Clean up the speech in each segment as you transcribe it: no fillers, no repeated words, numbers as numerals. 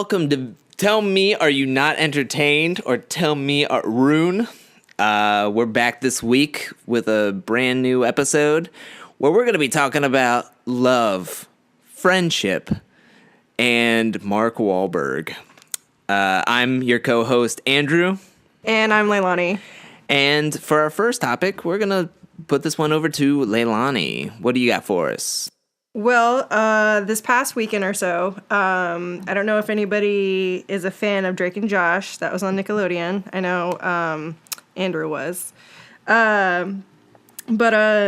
welcome to Tell Me Are You Not Entertained, or Tell Me Rune. We're back this week with a brand new episode where we're going to be talking about love, friendship, and Mark Wahlberg. I'm your co-host, Andrew. And I'm Leilani. And for our first topic, we're going to put this one over to Leilani. What do you got for us? Well, this past weekend or so, I don't know if anybody is a fan of Drake and Josh. That was on Nickelodeon. I know Andrew was. But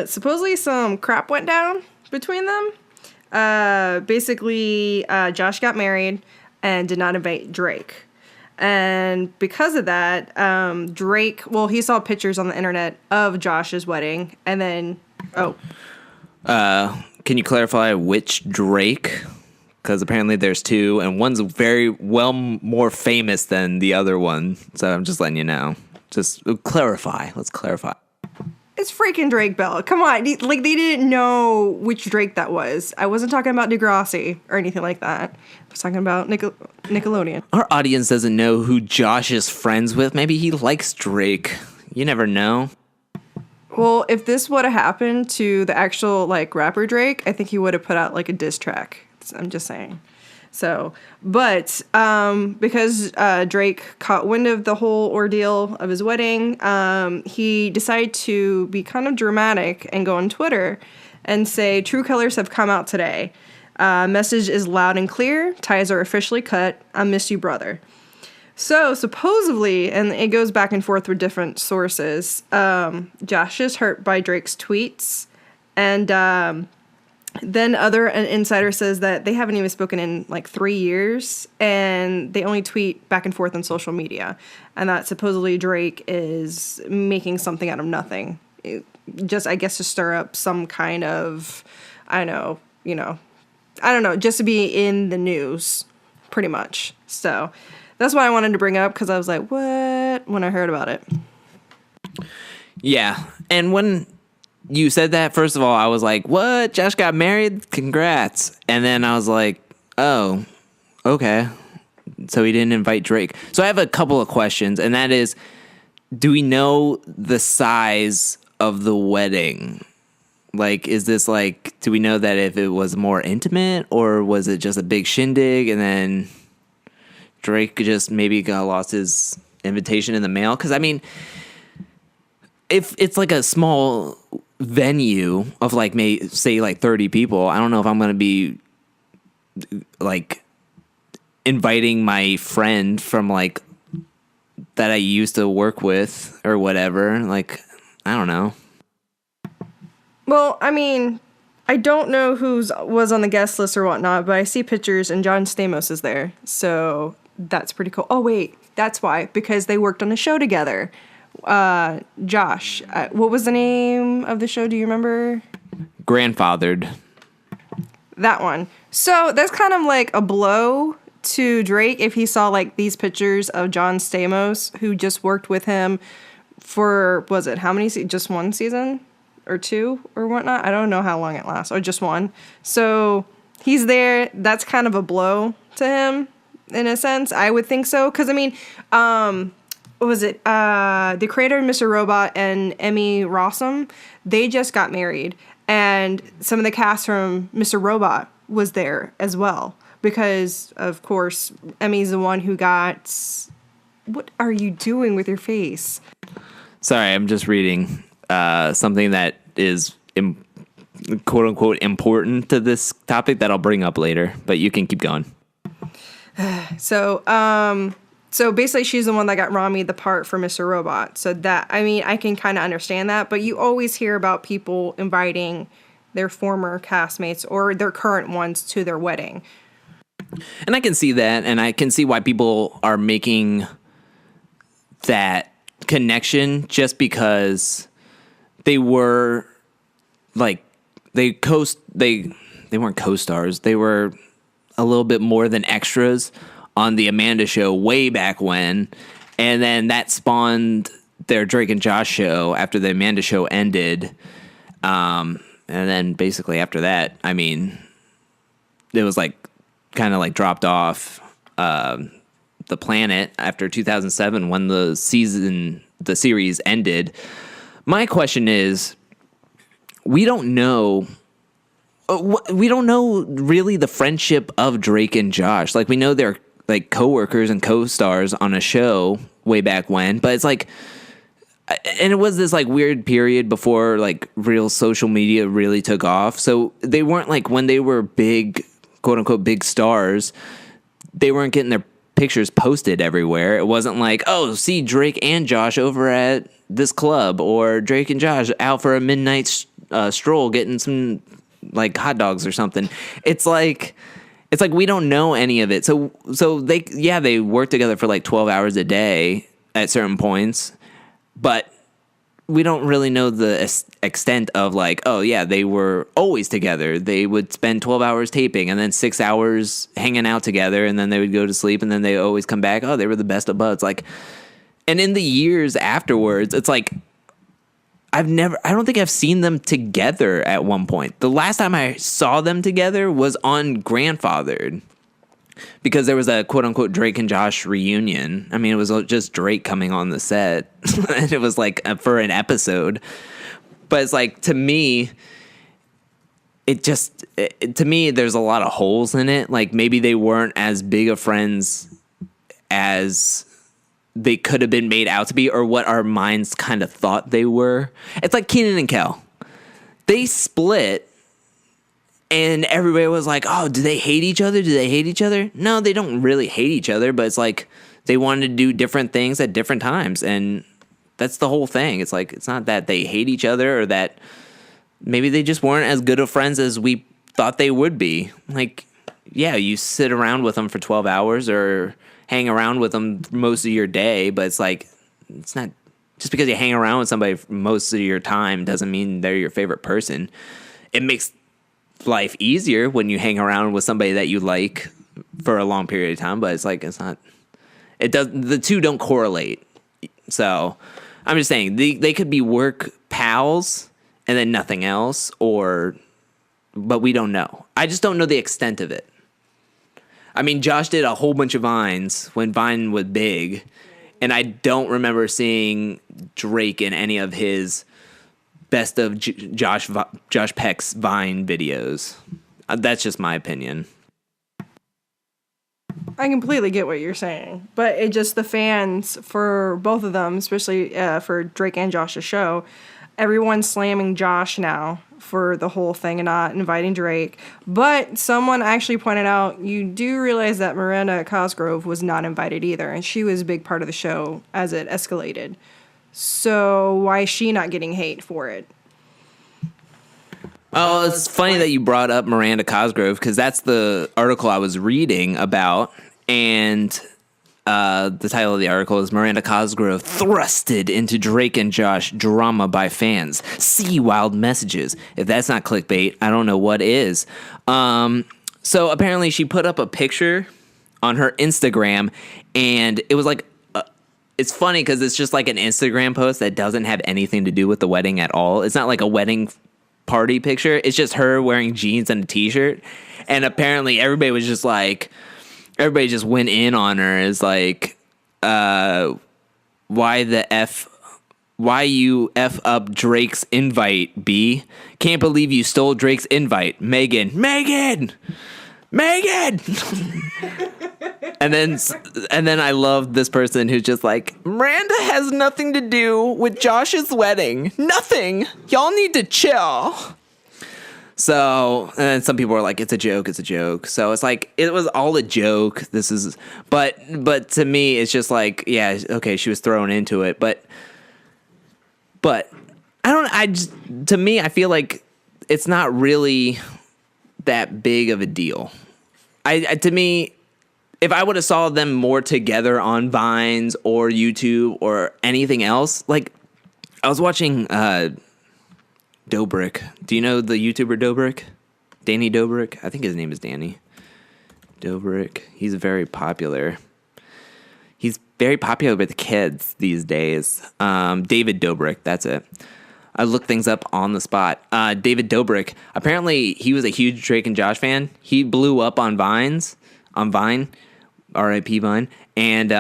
supposedly some crap went down between them. Basically, Josh got married and did not invite Drake. And because of that, Drake, well, he saw pictures on the internet of Josh's wedding. And then, Can you clarify which Drake? Because apparently there's two, and one's very well more famous than the other one. So I'm just letting you know. Just clarify. Let's clarify. It's freaking Drake Bell. Come on. They didn't know which Drake that was. I wasn't talking about Degrassi or anything like that. I was talking about Nickelodeon. Our audience doesn't know who Josh is friends with. Maybe he likes Drake. You never know. Well, if this would have happened to the actual, rapper Drake, I think he would have put out, a diss track. I'm just saying. So, but because Drake caught wind of the whole ordeal of his wedding, he decided to be kind of dramatic and go on Twitter and say, "True colors have come out today. Message is loud and clear. Ties are officially cut. I miss you, brother." So supposedly, and it goes back and forth with different sources, Josh is hurt by Drake's tweets. And then an insider says that they haven't even spoken in 3 years, and they only tweet back and forth on social media. And that supposedly Drake is making something out of nothing. I guess to stir up some kind of, I don't know, just to be in the news, pretty much. So that's what I wanted to bring up, because I was like, what? When I heard about it. Yeah. And when you said that, first of all, I was like, what? Josh got married? Congrats. And then I was like, oh, okay. So he didn't invite Drake. So I have a couple of questions, and that is, do we know the size of the wedding? Is this do we know that if it was more intimate, or was it just a big shindig and then Drake just maybe lost his invitation in the mail? Because, I mean, if it's a small venue of say 30 people, I don't know if I'm going to be inviting my friend from that I used to work with or whatever. I don't know. Well, I mean, I don't know was on the guest list or whatnot, but I see pictures and John Stamos is there. So that's pretty cool. Oh, wait, that's why. Because they worked on a show together. Josh, what was the name of the show? Do you remember? Grandfathered. That one. So that's kind of a blow to Drake if he saw these pictures of John Stamos, who just worked with him for, was it how many just one season or two or whatnot? I don't know how long it lasts, or just one. So he's there. That's kind of a blow to him in a sense. I would think so. Because, I mean, what was it? The creator of Mr. Robot and Emmy Rossum, they just got married. And some of the cast from Mr. Robot was there as well. Because, of course, Emmy's the one who got... What are you doing with your face? Sorry, I'm just reading something that is quote-unquote important to this topic that I'll bring up later. But you can keep going. So basically she's the one that got Rami the part for Mr. Robot. So that, I mean, I can kind of understand that, but you always hear about people inviting their former castmates or their current ones to their wedding. And I can see that, and I can see why people are making that connection, just because they were they weren't co-stars. They were a little bit more than extras on the Amanda show way back when, and then that spawned their Drake and Josh show after the Amanda show ended. And then basically after that, I mean, it was kind of dropped off. the planet after 2007 when the series ended. My question is, we don't know really the friendship of Drake and Josh. Like, we know they're like coworkers and co-stars on a show way back when, but it's like, and it was this like weird period before like real social media really took off. So they weren't like, when they were big, quote unquote, big stars, they weren't getting their pictures posted everywhere. It wasn't like, oh, see Drake and Josh over at this club, or Drake and Josh out for a midnight stroll getting some like hot dogs or something. It's like we don't know any of it. So they work together for like 12 hours a day at certain points, but we don't really know the extent of like, oh yeah, they were always together. They would spend 12 hours taping and then 6 hours hanging out together, and then they would go to sleep, and then they always come back. Oh, they were the best of buds. Like, and in the years afterwards, it's like, I don't think I've seen them together at one point. The last time I saw them together was on Grandfathered, because there was a quote unquote Drake and Josh reunion. I mean, it was just Drake coming on the set and it was like for an episode. But it's like, to me, there's a lot of holes in it. Like, maybe they weren't as big of friends as they could have been made out to be, or what our minds kind of thought they were. It's like Kenan and Kel. They split, and everybody was like, oh, do they hate each other? Do they hate each other? No, they don't really hate each other, but it's like they wanted to do different things at different times, and that's the whole thing. It's like, it's not that they hate each other, or that maybe they just weren't as good of friends as we thought they would be. Like, yeah, you sit around with them for 12 hours or hang around with them most of your day, but it's like, it's not just because you hang around with somebody most of your time doesn't mean they're your favorite person. It makes life easier when you hang around with somebody that you like for a long period of time, but it's like, the two don't correlate. So I'm just saying they could be work pals and then nothing else, but we don't know. I just don't know the extent of it. I mean, Josh did a whole bunch of Vines when Vine was big, and I don't remember seeing Drake in any of his best of Josh Peck's Vine videos. That's just my opinion. I completely get what you're saying, but it just, the fans for both of them, especially for Drake and Josh's show, everyone's slamming Josh now for the whole thing and not inviting Drake. But someone actually pointed out, you do realize that Miranda Cosgrove was not invited either, and she was a big part of the show as it escalated. So why is she not getting hate for it? Oh, it's funny that you brought up Miranda Cosgrove, because that's the article I was reading about, and the title of the article is Miranda Cosgrove thrusted into Drake and Josh drama by fans. See wild messages. If that's not clickbait, I don't know what is. So apparently she put up a picture on her Instagram, and it was like, it's funny because it's just like an Instagram post that doesn't have anything to do with the wedding at all. It's not like a wedding party picture. It's just her wearing jeans and a t-shirt. And apparently everybody just went in on her. It's like, why you F up Drake's invite, B? Can't believe you stole Drake's invite. Megan. And then I love this person who's just like, Miranda has nothing to do with Josh's wedding. Nothing. Y'all need to chill. So, and then some people are like, it's a joke. So it's like, it was all a joke. But to me, it's just like, yeah, okay, she was thrown into it. But to me, I feel like it's not really that big of a deal. To me, if I would have saw them more together on Vines or YouTube or anything else, like I was watching Dobrik. Do you know the YouTuber Dobrik? Danny Dobrik? I think his name is Danny Dobrik. He's very popular. He's very popular with the kids these days. David Dobrik, that's it. I looked things up on the spot. David Dobrik, apparently he was a huge Drake and Josh fan. He blew up on Vine R.I.P. Vine, and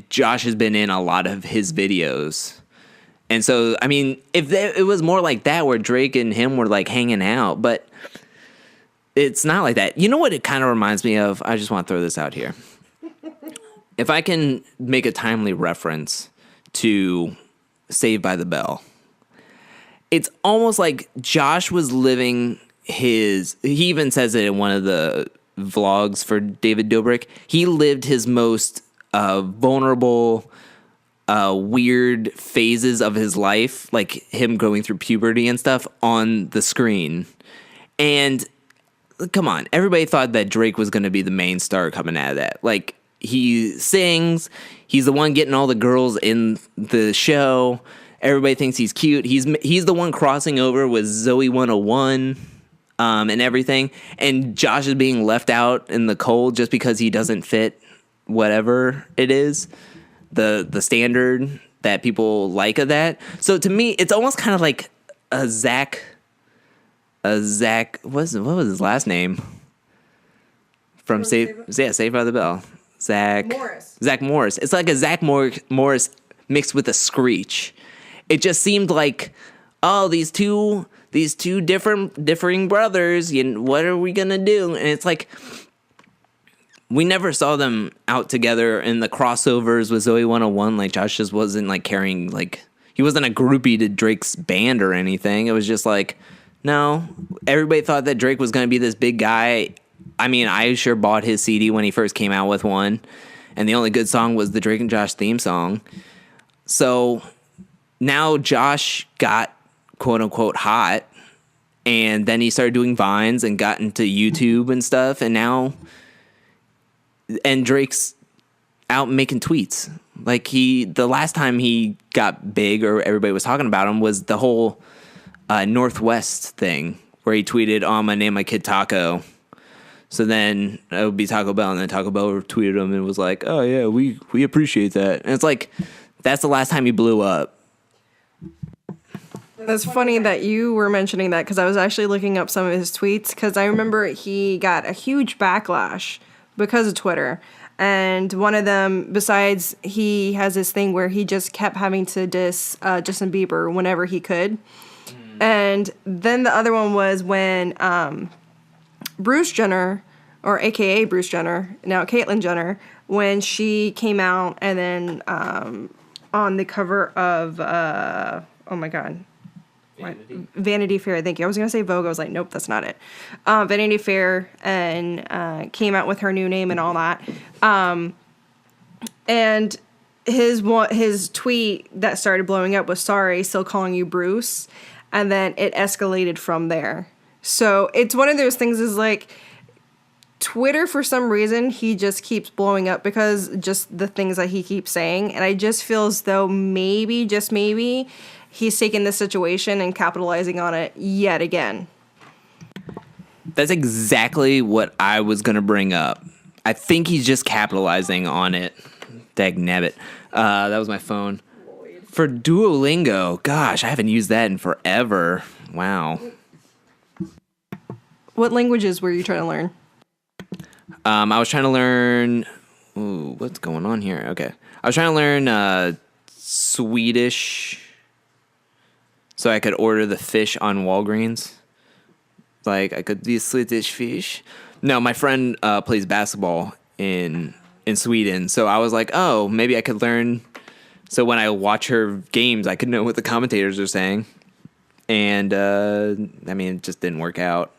Josh has been in a lot of his videos. And so, I mean, if it was more like that, where Drake and him were like hanging out, but it's not like that. You know what it kind of reminds me of? I just want to throw this out here. If I can make a timely reference to Saved by the Bell, it's almost like Josh was living he even says it in one of the vlogs for David Dobrik. He lived his most vulnerable, weird phases of his life, like him going through puberty and stuff, on the screen. And come on, everybody thought that Drake was going to be the main star coming out of that. Like, he sings, he's the one getting all the girls in the show. Everybody thinks he's cute. He's the one crossing over with Zoe 101 and everything. And Josh is being left out in the cold just because he doesn't fit whatever it is, the standard that people like of that. So to me, it's almost kind of like a Zach. What was his last name? From Saved by the Bell. Zach Morris. It's like a Zach Morris mixed with a Screech. It just seemed like, oh, these two differing brothers. What are we gonna do? And it's like, we never saw them out together in the crossovers with Zoe 101. Like, Josh just wasn't like carrying, like, he wasn't a groupie to Drake's band or anything. It was just like, no, everybody thought that Drake was gonna be this big guy. I mean, I sure bought his CD when he first came out with one, and the only good song was the Drake and Josh theme song. So now Josh got quote unquote hot, and then he started doing Vines and got into YouTube and stuff, and Drake's out making tweets. Like, the last time he got big or everybody was talking about him was the whole Northwest thing where he tweeted, "Oh, I'm gonna name my kid Taco." So then it would be Taco Bell, and then Taco Bell tweeted him and was like, "Oh yeah, we appreciate that." And it's like, that's the last time he blew up. That's funny that you were mentioning that, because I was actually looking up some of his tweets, because I remember he got a huge backlash because of Twitter. And one of them, besides, he has this thing where he just kept having to diss Justin Bieber whenever he could. And then the other one was when Bruce Jenner, or AKA Bruce Jenner, now Caitlyn Jenner, when she came out and then on the cover of, oh my God. Vanity Fair, thank you. I was going to say Vogue. I was like, nope, that's not it. Vanity Fair, and came out with her new name and all that. And his tweet that started blowing up was, "Sorry, still calling you Bruce." And then it escalated from there. So it's one of those things, is like, Twitter, for some reason, he just keeps blowing up because just the things that he keeps saying. And I just feel as though maybe, just maybe, he's taking this situation and capitalizing on it yet again. That's exactly what I was going to bring up. I think he's just capitalizing on it. Dagnabbit. That was my phone. For Duolingo, gosh, I haven't used that in forever. Wow. What languages were you trying to learn? I was trying to learn... Ooh, what's going on here? Okay. I was trying to learn Swedish so I could order the fish on Walgreens. Like, I could be Swedish fish. No, my friend plays basketball in Sweden, so I was like, oh, maybe I could learn... So when I watch her games, I could know what the commentators are saying. And, I mean, it just didn't work out.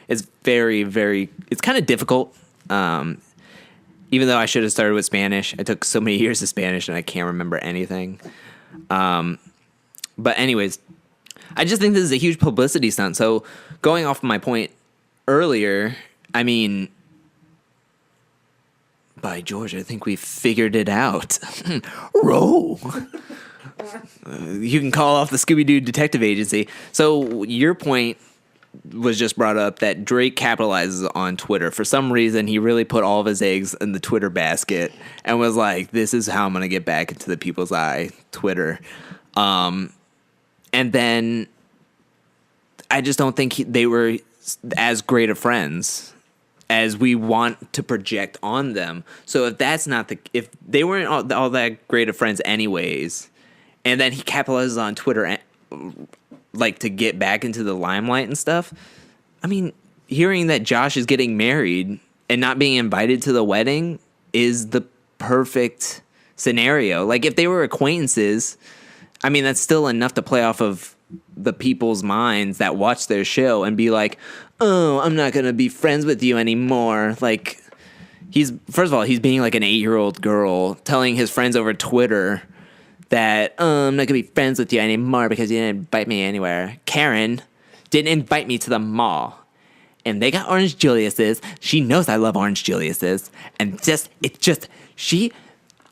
It's very, very... It's kind of difficult. Even though I should have started with Spanish. I took so many years of Spanish, and I can't remember anything. But anyways, I just think this is a huge publicity stunt. So going off of my point earlier, I mean... By George, I think we figured it out. Roll. You can call off the Scooby-Doo Detective Agency. So your point was just brought up that Drake capitalizes on Twitter. For some reason, he really put all of his eggs in the Twitter basket and was like, this is how I'm going to get back into the people's eye, Twitter. And then I just don't think they were as great of friends as we want to project on them. So if that's not if they weren't all that great of friends anyways, and then he capitalizes on Twitter, like, to get back into the limelight and stuff. I mean, hearing that Josh is getting married and not being invited to the wedding is the perfect scenario. Like, if they were acquaintances, I mean, that's still enough to play off of the people's minds that watch their show and be like, oh, I'm not going to be friends with you anymore. Like, first of all, he's being like an 8-year-old girl telling his friends over Twitter that, I'm not going to be friends with you anymore because you didn't invite me anywhere. Karen didn't invite me to the mall. And they got Orange Julius's. She knows I love Orange Julius's. And she,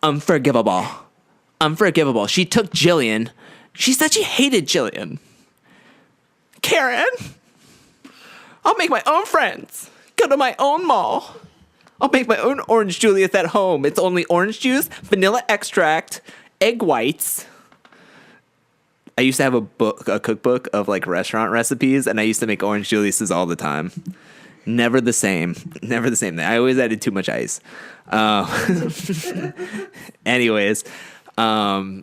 unforgivable. Unforgivable. She took Jillian. She said she hated Jillian. Karen, I'll make my own friends. Go to my own mall. I'll make my own Orange Julius at home. It's only orange juice, vanilla extract, egg whites. I used to have a cookbook of like restaurant recipes, and I used to make Orange Julius's all the time. Never the same. Never the same thing. I always added too much ice. Anyways, I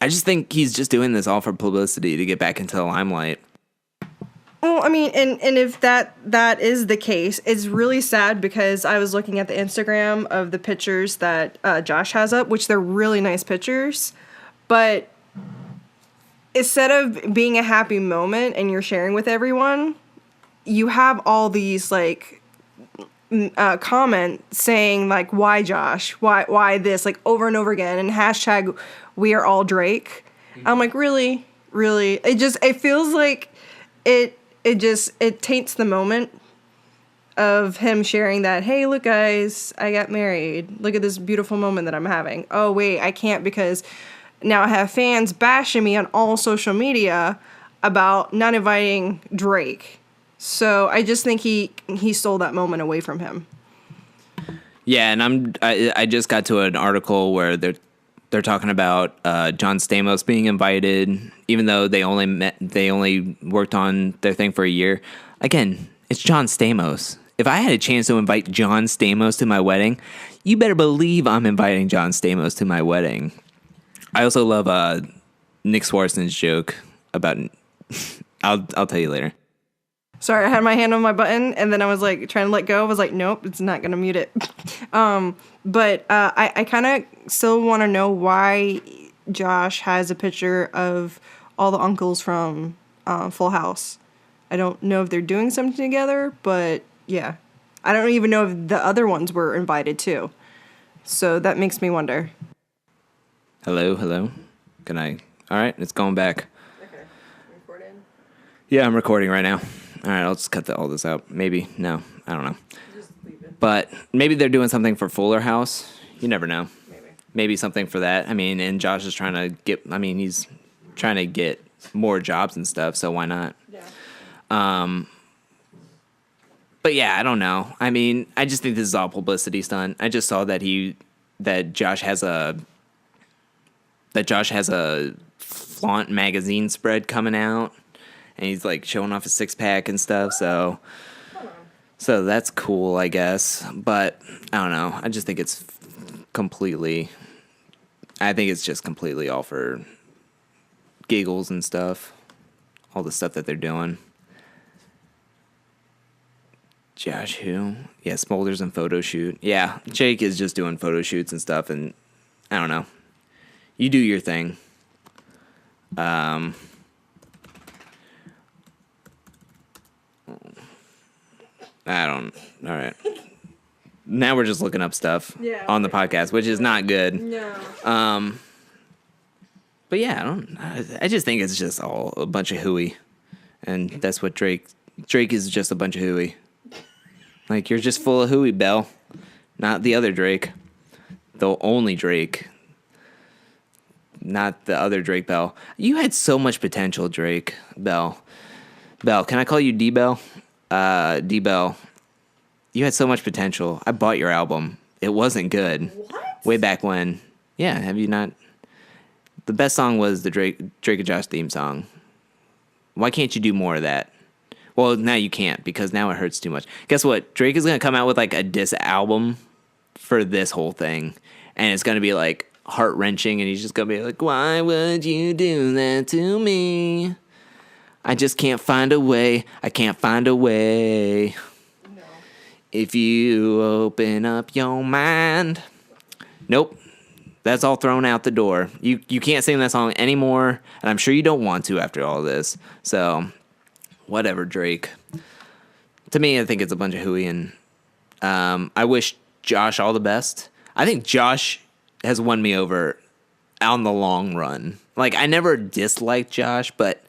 just think he's just doing this all for publicity to get back into the limelight. Well, I mean, and if that is the case, it's really sad because I was looking at the Instagram of the pictures that Josh has up, which they're really nice pictures, but instead of being a happy moment and you're sharing with everyone, you have all these like comments saying like, why Josh? Why this? Like over and over again, and hashtag we are all Drake. I'm like, really? It feels like it taints the moment of him sharing that, hey, look guys, I got married. Look at this beautiful moment that I'm having. Oh wait, I can't because now I have fans bashing me on all social media about not inviting Drake. So I just think he stole that moment away from him. Yeah, and I just got to an article where they're talking about John Stamos being invited, even though they only worked on their thing for a year. Again, it's John Stamos. If I had a chance to invite John Stamos to my wedding, you better believe I'm inviting John Stamos to my wedding. I also love Nick Swarson's joke about. I'll tell you later. Sorry, I had my hand on my button, and then I was like trying to let go. I was like, nope, it's not gonna mute it. But I kind of still want to know why Josh has a picture of all the uncles from Full House. I don't know if they're doing something together, but yeah, I don't even know if the other ones were invited too. So that makes me wonder. Hello. Can I? All right, it's going back. Okay, recording. Yeah, I'm recording right now. All right, I'll just cut all this out. Maybe. No, I don't know. Just leave it. But maybe they're doing something for Fuller House. You never know. Maybe Something for that. I mean, and Josh is trying to he's trying to get more jobs and stuff, so why not? Yeah. But yeah, I don't know. I mean, I just think this is all publicity stunt. I just saw that Josh has a Flaunt magazine spread coming out. And he's like showing off his 6-pack and stuff, so that's cool, I guess. But I don't know. I just think it's just completely all for giggles and stuff. All the stuff that they're doing. Josh who? Yeah, Smolders and photo shoot. Yeah, Jake is just doing photo shoots and stuff, and I don't know. You do your thing. All right. Now we're just looking up stuff on the podcast, which is not good. No. But yeah, I just think it's just all a bunch of hooey. And that's what Drake is just a bunch of hooey. Like, you're just full of hooey, Belle. Not the other Drake. The only Drake. Not the other Drake Bell. You had so much potential, Drake Bell. Bell, can I call you D-Bell? D-Bell. You had so much potential. I bought your album. It wasn't good. What? Way back when. Yeah, have you not? The best song was the Drake and Josh theme song. Why can't you do more of that? Well, now you can't because now it hurts too much. Guess what? Drake is going to come out with like a diss album for this whole thing. And it's going to be like heart-wrenching. And he's just going to be like, why would you do that to me? I just can't find a way. I can't find a way. No. If you open up your mind. Nope. That's all thrown out the door. You can't sing that song anymore. And I'm sure you don't want to after all this. So, whatever, Drake. To me, I think it's a bunch of hooey. And I wish Josh all the best. I think Josh has won me over on the long run. Like, I never disliked Josh, but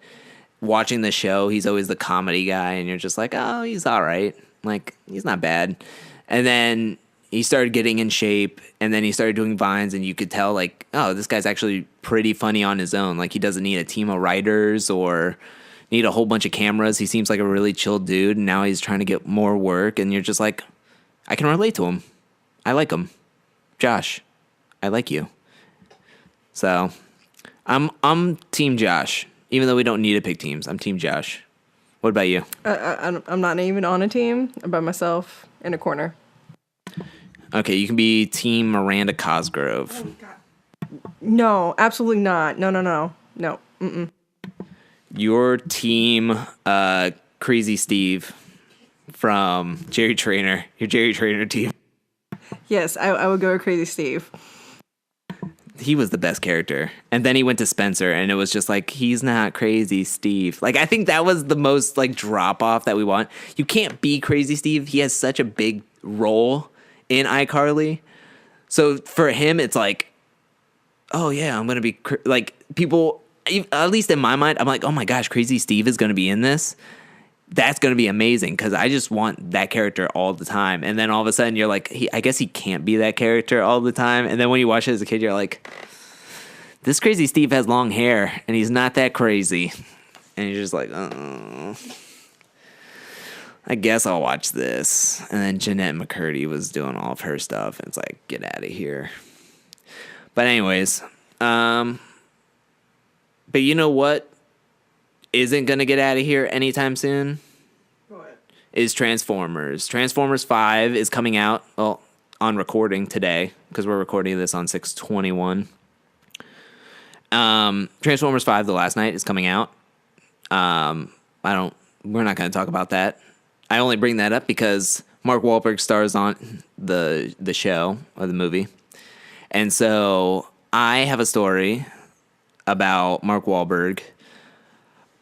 watching the show, he's always the comedy guy, and you're just like, oh, he's all right. Like, he's not bad. And then he started getting in shape, and then he started doing Vines, and you could tell, like, oh, this guy's actually pretty funny on his own. Like, he doesn't need a team of writers or need a whole bunch of cameras. He seems like a really chill dude, and now he's trying to get more work, and you're just like, I can relate to him. I like him. Josh, I like you. So, I'm Team Josh. Even though we don't need to pick teams, I'm Team Josh. What about you? I'm not even on a team. I'm by myself in a corner. Okay, you can be Team Miranda Cosgrove. Oh, God. No, absolutely not. No. No. Mm-mm. Your Team Crazy Steve from Jerry Trainer. Your Jerry Trainer team. Yes, I would go with Crazy Steve. He was the best character. And then he went to Spencer, and it was just like, he's not Crazy Steve. Like, I think that was the most, like, drop-off that we want. You can't be Crazy Steve. He has such a big role in iCarly. So for him, it's like, oh, yeah, I'm going to be... Like, people, at least in my mind, I'm like, oh, my gosh, Crazy Steve is going to be in this. That's going to be amazing because I just want that character all the time. And then all of a sudden you're like, I guess he can't be that character all the time. And then when you watch it as a kid, you're like, this Crazy Steve has long hair and he's not that crazy. And you're just like, oh, I guess I'll watch this. And then Jeanette McCurdy was doing all of her stuff. And it's like, get out of here. But anyways, but you know what isn't going to get out of here anytime soon? What? Is Transformers. Transformers 5 is coming out, well, on recording today, because we're recording this on 6/21. Transformers 5, The Last Night, is coming out. We're not going to talk about that. I only bring that up because Mark Wahlberg stars on the show, or the movie. And so I have a story about Mark Wahlberg.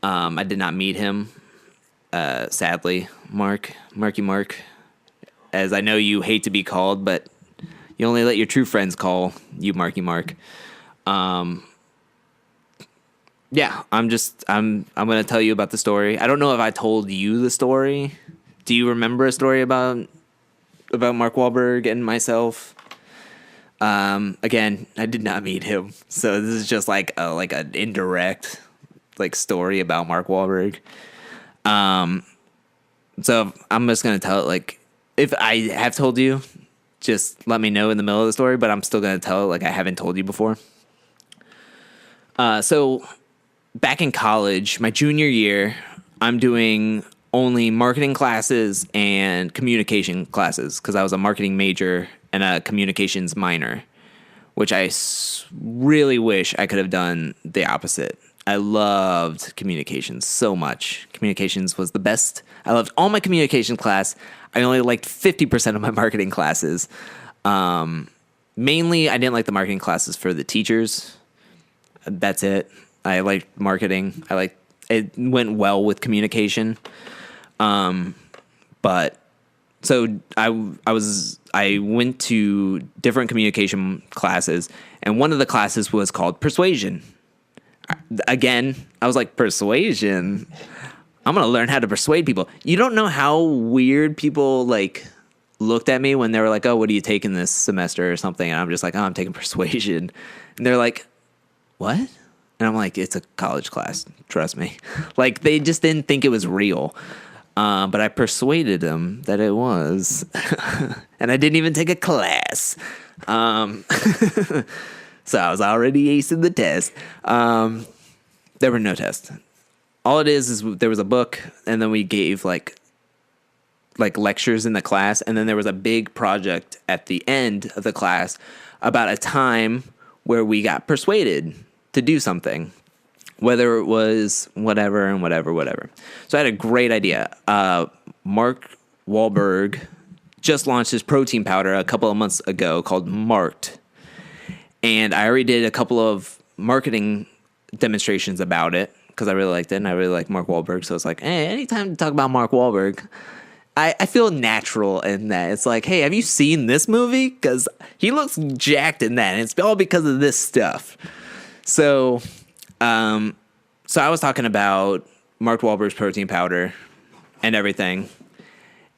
I did not meet him, sadly, Marky Mark, as I know you hate to be called, but you only let your true friends call you Marky Mark. Yeah, I'm going to tell you about the story. I don't know if I told you the story. Do you remember a story about Mark Wahlberg and myself? Again, I did not meet him, so this is just like an indirect story about Mark Wahlberg. So I'm just gonna tell it. Like, if I have told you, just let me know in the middle of the story. But I'm still gonna tell it like I haven't told you before. So back in college, my junior year, I'm doing only marketing classes and communication classes because I was a marketing major and a communications minor, which I really wish I could have done the opposite. I loved communications so much. Communications was the best. I loved all my communication class. I only liked 50% of my marketing classes. Mainly, I didn't like the marketing classes for the teachers. That's it. I liked marketing. It went well with communication. But so I went to different communication classes, and one of the classes was called persuasion. Again, I was like, persuasion? I'm going to learn how to persuade people. You don't know how weird people looked at me when they were like, oh, what are you taking this semester or something? And I'm just like, oh, I'm taking persuasion. And they're like, what? And I'm like, it's a college class. Trust me. They just didn't think it was real. But I persuaded them that it was. And I didn't even take a class. So I was already acing the test. There were no tests. all it is there was a book, and then we gave like lectures in the class, and then there was a big project at the end of the class about a time where we got persuaded to do something, whether it was whatever and whatever. So I had a great idea. Mark Wahlberg just launched his protein powder a couple of months ago called Marked. And I already did a couple of marketing demonstrations about it because I really liked it, and I really like Mark Wahlberg. So it's like, hey, anytime to talk about Mark Wahlberg, I feel natural in that. It's like, hey, have you seen this movie? Because he looks jacked in that, and it's all because of this stuff. So, I was talking about Mark Wahlberg's protein powder and everything,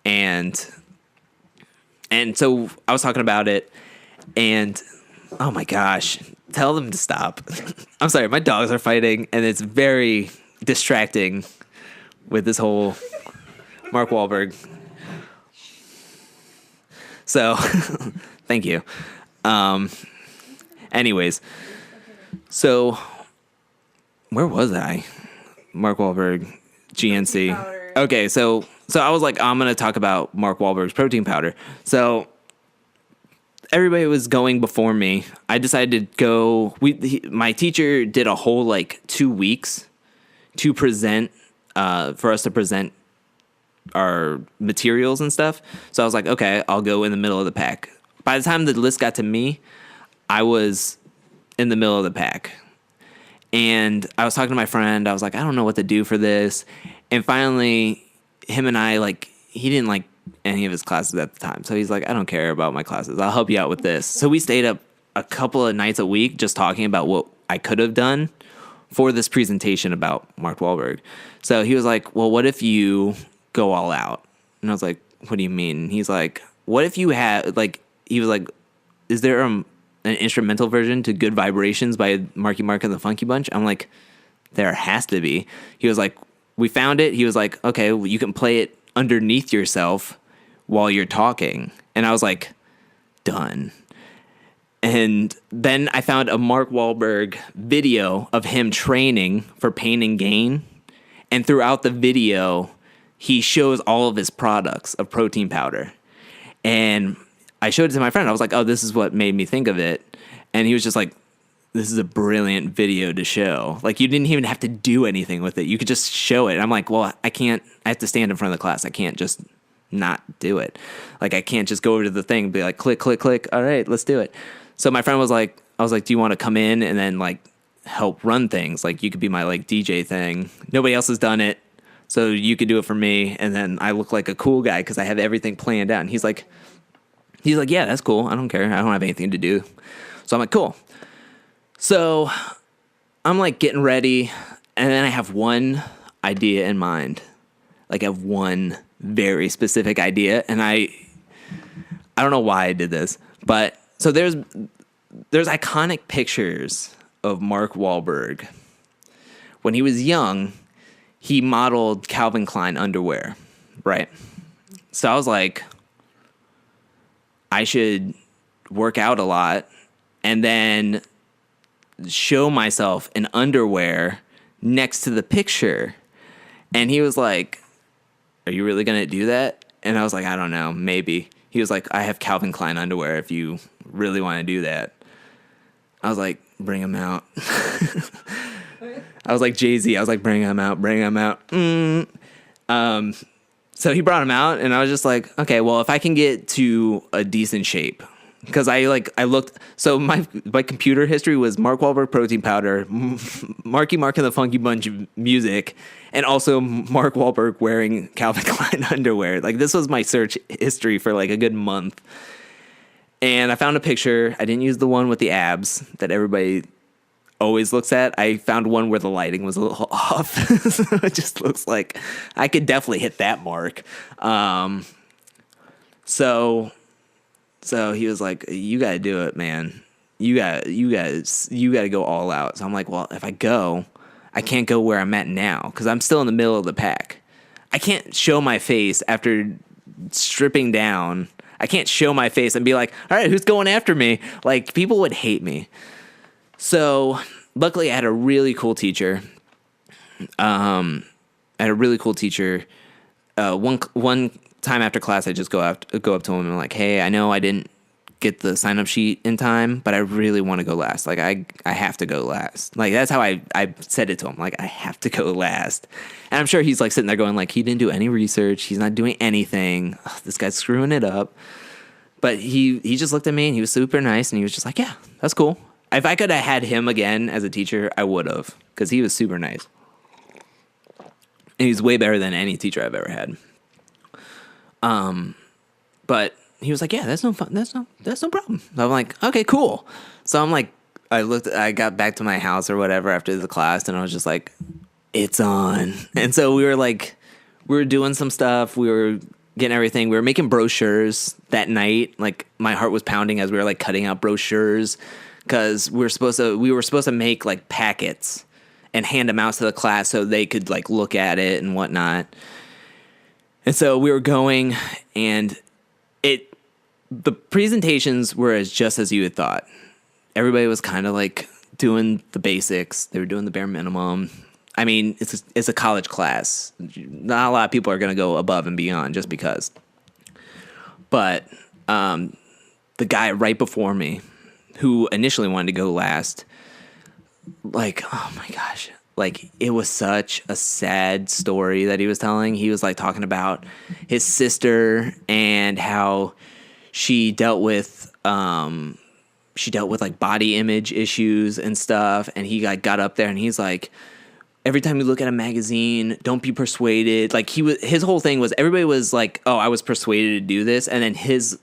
and so I was talking about it, and oh my gosh, tell them to stop. I'm sorry, my dogs are fighting, and it's very distracting with this whole Mark Wahlberg. So, thank you. Anyways, so where was I? Mark Wahlberg, GNC. Okay, so I was like, I'm gonna talk about Mark Wahlberg's protein powder. So everybody was going before me. I decided to go. My teacher did a whole like 2 weeks to present, for us to present our materials and stuff. So I was like, okay, I'll go in the middle of the pack. By the time the list got to me, I was in the middle of the pack. And I was talking to my friend. I was like, I don't know what to do for this. And finally, him and I, like, he didn't like any of his classes at the time. So he's like, I don't care about my classes. I'll help you out with this. So we stayed up a couple of nights a week just talking about what I could have done for this presentation about Mark Wahlberg. So he was like, well, what if you go all out? And I was like, what do you mean? And he's like, what if you had, like, he was like, is there an instrumental version to Good Vibrations by Marky Mark and the Funky Bunch? I'm like, there has to be. He was like, we found it. He was like, okay, well, you can play it underneath yourself while you're talking. And I was like, done. And then I found a Mark Wahlberg video of him training for Pain and Gain. And throughout the video, he shows all of his products of protein powder. And I showed it to my friend. I was like, oh, this is what made me think of it. And he was just like, this is a brilliant video to show. Like, you didn't even have to do anything with it. You could just show it. And I'm like, well, I have to stand in front of the class. I can't just not do it. Like, I can't just go over to the thing and be like, click, click, click. All right, let's do it. So my friend was like, I was like, do you want to come in and then like help run things? Like, you could be my like DJ thing. Nobody else has done it. So you could do it for me. And then I look like a cool guy because I have everything planned out. And he's like, yeah, that's cool. I don't care. I don't have anything to do. So I'm like, cool. So I'm like getting ready. And then I have one idea in mind. Like, I have one very specific idea. And I don't know why I did this. But so there's iconic pictures of Mark Wahlberg. When he was young, he modeled Calvin Klein underwear, right? So I was like, I should work out a lot and then show myself in underwear next to the picture. And he was like, are you really going to do that? And I was like, I don't know, maybe. He was like, I have Calvin Klein underwear if you really want to do that. I was like, bring them out. I was like Jay-Z. I was like, bring them out, bring them out. So he brought him out, and I was just like, okay, well, if I can get to a decent shape, because I looked, so my computer history was Mark Wahlberg protein powder, Marky Mark and the Funky Bunch music, and also Mark Wahlberg wearing Calvin Klein underwear. Like, this was my search history for like a good month. And I found a picture. I didn't use the one with the abs that everybody always looks at. I found one where the lighting was a little off. So it just looks like I could definitely hit that mark. So he was like, you got to do it, man. You got to go all out. So I'm like, well, if I go, I can't go where I'm at now because I'm still in the middle of the pack. I can't show my face after stripping down. I can't show my face and be like, all right, who's going after me? Like, people would hate me. So luckily I had a really cool teacher, I had a really cool teacher. One time after class, I just go up to him and I'm like, hey, I know I didn't get the sign up sheet in time, but I really want to go last. Like I have to go last. Like that's how I said it to him. Like I have to go last. And I'm sure he's like sitting there going like, he didn't do any research. He's not doing anything. Ugh, this guy's screwing it up. But he just looked at me and he was super nice and he was just like, yeah, that's cool. If I could have had him again as a teacher, I would have, because he was super nice. And he's way better than any teacher I've ever had. But he was like, yeah, that's no problem. I'm like, okay, cool. So I'm like, I got back to my house or whatever after the class and I was just like, it's on. And so we were doing some stuff. We were getting everything. We were making brochures that night. Like my heart was pounding as we were like cutting out brochures because we were supposed to make like packets and hand them out to the class so they could like look at it and whatnot. And so we were going and the presentations were just as you had thought. Everybody was kind of like doing the basics. They were doing the bare minimum. I mean, it's a college class. Not a lot of people are going to go above and beyond just because. But the guy right before me, who initially wanted to go last, like, oh my gosh, like it was such a sad story that he was telling. He was like talking about his sister and how she dealt with like body image issues and stuff. And he like got up there and he's like, every time you look at a magazine, don't be persuaded. Like his whole thing was everybody was like, oh, I was persuaded to do this. And then his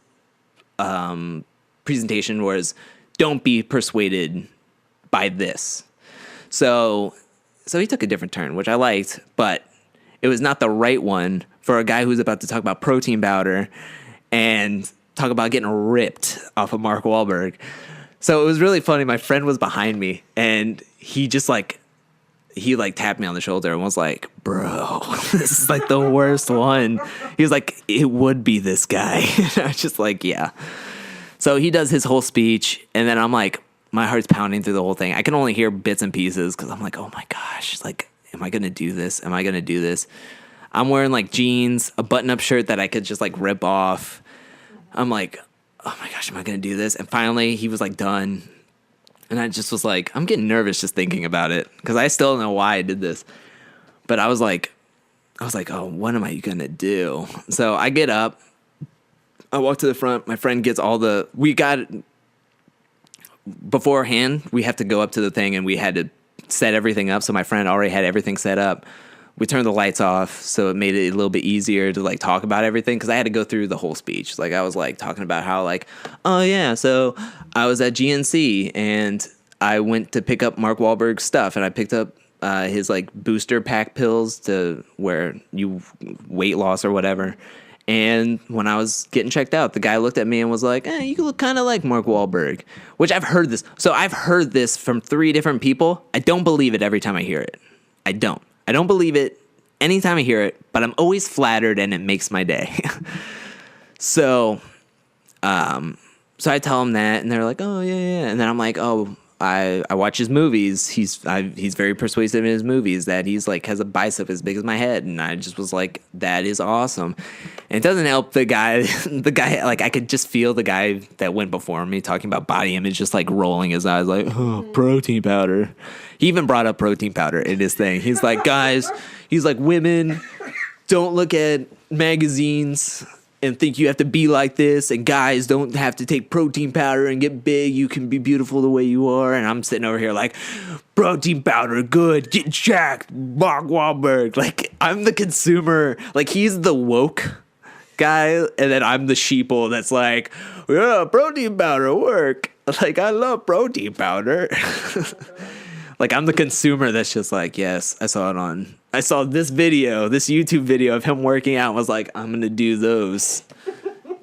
presentation was, don't be persuaded by this. So he took a different turn, which I liked, but it was not the right one for a guy who's about to talk about protein powder and talk about getting ripped off of Mark Wahlberg. So it was really funny. My friend was behind me and he tapped me on the shoulder and was like, bro, this is like the worst one. He was like, it would be this guy. And I was just like, yeah. So he does his whole speech and then I'm like, my heart's pounding through the whole thing. I can only hear bits and pieces because I'm like, oh my gosh, like, am I going to do this? Am I going to do this? I'm wearing like jeans, a button-up shirt that I could just like rip off. I'm like, oh my gosh, am I going to do this? And finally he was like done. And I just was like, I'm getting nervous just thinking about it because I still don't know why I did this. But I was like, oh, what am I going to do? So I get up. I walk to the front. My friend gets beforehand, we have to go up to the thing and we had to set everything up. So my friend already had everything set up. We turned the lights off, so it made it a little bit easier to like talk about everything because I had to go through the whole speech. Like I was like talking about how like, oh yeah, so I was at GNC and I went to pick up Mark Wahlberg's stuff and I picked up his like booster pack pills to where you weight loss or whatever. And when I was getting checked out, the guy looked at me and was like, you look kind of like Mark Wahlberg, which I've heard this. So I've heard this from 3 different people. I don't believe it every time I hear it. I don't believe it anytime I hear it, but I'm always flattered and it makes my day. So I tell them that and they're like, oh yeah. And then I'm like, oh, I watch his movies. He's very persuasive in his movies that he's like has a bicep as big as my head. And I just was like, that is awesome. And it doesn't help the guy, like I could just feel the guy that went before me talking about body image, just like rolling his eyes like, oh, protein powder. He even brought up protein powder in his thing. He's like, guys, he's like, women, don't look at magazines and think you have to be like this, and guys don't have to take protein powder and get big. You can be beautiful the way you are. And I'm sitting over here like, protein powder, good, get jacked, Mark Wahlberg. Like, I'm the consumer. Like, he's the woke guy, and then I'm the sheeple that's like, yeah, protein powder work. Like, I love protein powder. Like, I'm the consumer that's just like, yes, I saw this YouTube video of him working out and was like, I'm going to do those.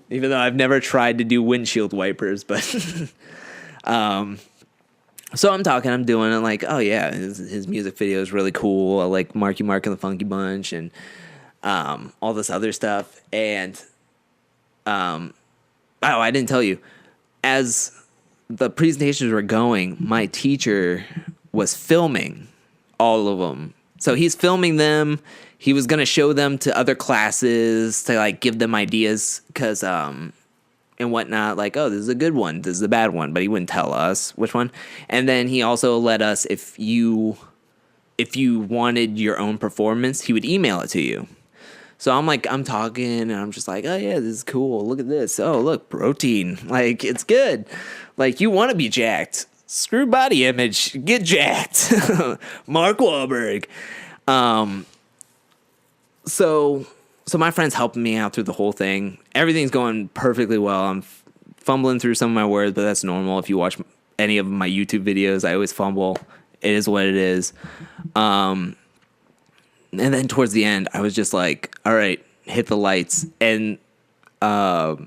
Even though I've never tried to do windshield wipers, but so I'm doing it like, oh yeah, his music video is really cool. I like Marky Mark and the Funky Bunch and all this other stuff. And I didn't tell you. As the presentations were going, my teacher was filming all of them So he's filming them. He was gonna show them to other classes to like give them ideas, because and whatnot. Like, oh, this is a good one. This is a bad one. But he wouldn't tell us which one. And then he also let us, if you wanted your own performance, he would email it to you. So I'm talking and I'm just like, oh yeah, this is cool. Look at this. Oh, look, protein. Like, it's good. Like, you want to be jacked. Screw body image. Get jacked. Mark Wahlberg. So my friend's helping me out through the whole thing. Everything's going perfectly well. I'm fumbling through some of my words, but that's normal. If you watch any of my YouTube videos, I always fumble. It is what it is. And then towards the end, I was just like, all right, hit the lights. And my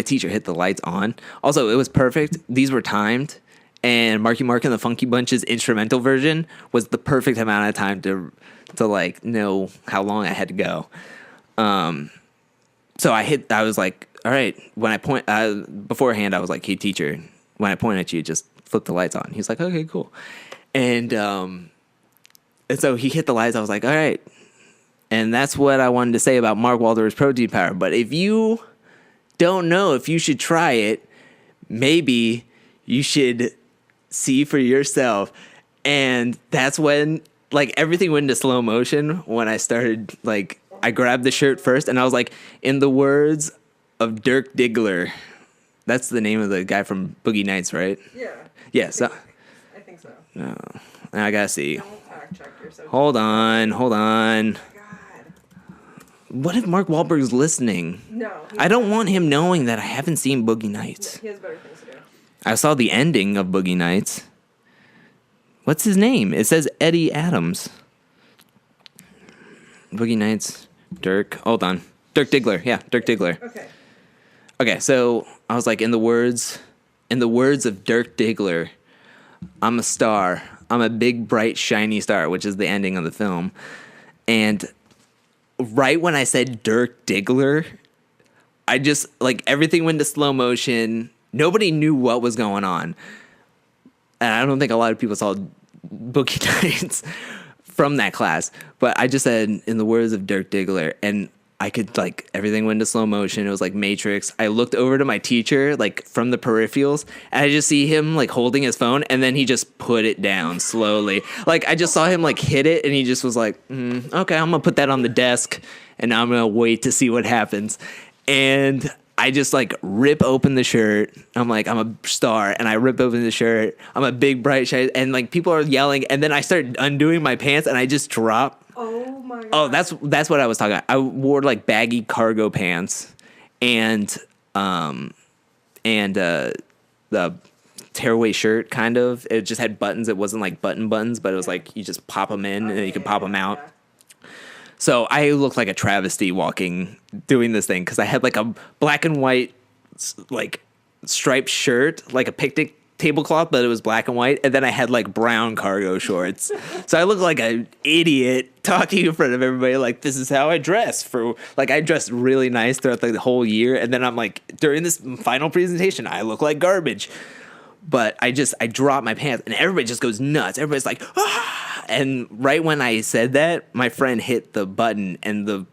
teacher hit the lights on. Also, it was perfect. These were timed. And Marky Mark and the Funky Bunch's instrumental version was the perfect amount of time to like know how long I had to go. So I was like, all right, when I point, beforehand, I was like, hey, teacher, when I point at you, just flip the lights on. He's like, okay, cool. And so he hit the lights. I was like, all right. And that's what I wanted to say about Mark Wahlberg's protein powder. But if you don't know if you should try it, maybe you should see for yourself. And that's when, like, everything went into slow motion when I started, like, I grabbed the shirt first and I was like, in the words of Dirk Diggler. That's the name of the guy from Boogie Nights, right? Yeah. Yeah, so I think so. no. I gotta see. Don't fact check yourself. Hold on. Oh my God. What if Mark Wahlberg's listening? No. I don't want him knowing that I haven't seen Boogie Nights. He has better things to do. I saw the ending of Boogie Nights. What's his name? It says Eddie Adams. Boogie Nights, Dirk. Hold on. Dirk Diggler. Yeah, Dirk Diggler. Okay, so I was like, in the words of Dirk Diggler, I'm a star. I'm a big, bright, shiny star, which is the ending of the film. And right when I said Dirk Diggler, I just, like, everything went to slow motion. Nobody knew what was going on. And I don't think a lot of people saw Boogie Nights from that class. But I just said, in the words of Dirk Diggler, and I could, like, everything went into slow motion. It was like Matrix. I looked over to my teacher, like, from the peripherals, and I just see him, like, holding his phone, and then he just put it down slowly. Like, I just saw him, like, hit it, and he just was like, okay, I'm gonna put that on the desk, and I'm gonna wait to see what happens. And I just, like, rip open the shirt. I'm like, I'm a star, and I rip open the shirt. I'm a big, bright, shiny, and, like, people are yelling, and then I start undoing my pants, and I just drop. Oh my God. Oh, that's what I was talking about. I wore, like, baggy cargo pants and the tearaway shirt, kind of. It just had buttons. It wasn't like buttons, but it was like you just pop them in and then you can pop them out. Yeah. So I looked like a travesty doing this thing, because I had, like, a black and white, like, striped shirt, like a picnic tablecloth, but it was black and white, and then I had, like, brown cargo shorts. So I looked like an idiot talking in front of everybody, like, this is how I dress for, like, I dressed really nice throughout, like, the whole year, and then I'm like, during this final presentation, I look like garbage. But I dropped my pants, and everybody just goes nuts. Everybody's like, ah! And right when I said that, my friend hit the button, and the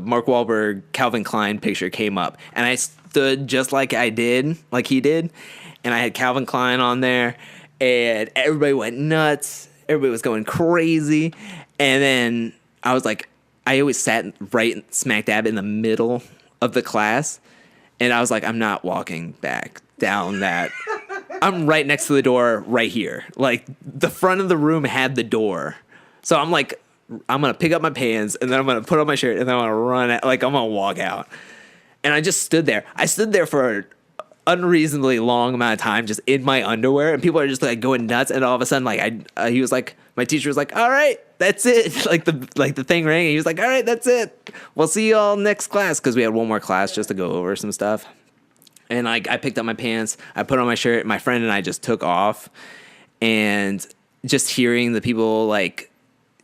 Mark Wahlberg Calvin Klein picture came up, and I stood just like he did, and I had Calvin Klein on there, and everybody went nuts. Everybody was going crazy, and then I was like, I always sat right smack dab in the middle of the class, and I was like, I'm not walking back down that. I'm right next to the door right here. Like, the front of the room had the door. So I'm like, I'm going to pick up my pants, and then I'm going to put on my shirt, and then I'm going to run out. Like, I'm going to walk out. And I just stood there. I stood there for an unreasonably long amount of time, just in my underwear, and people are just, like, going nuts. And all of a sudden, like, he was like, my teacher was like, all right, that's it. Like the thing rang, and he was like, all right, that's it. We'll see y'all next class, because we had one more class just to go over some stuff. And, like, I picked up my pants, I put on my shirt, my friend and I just took off, and just hearing the people, like,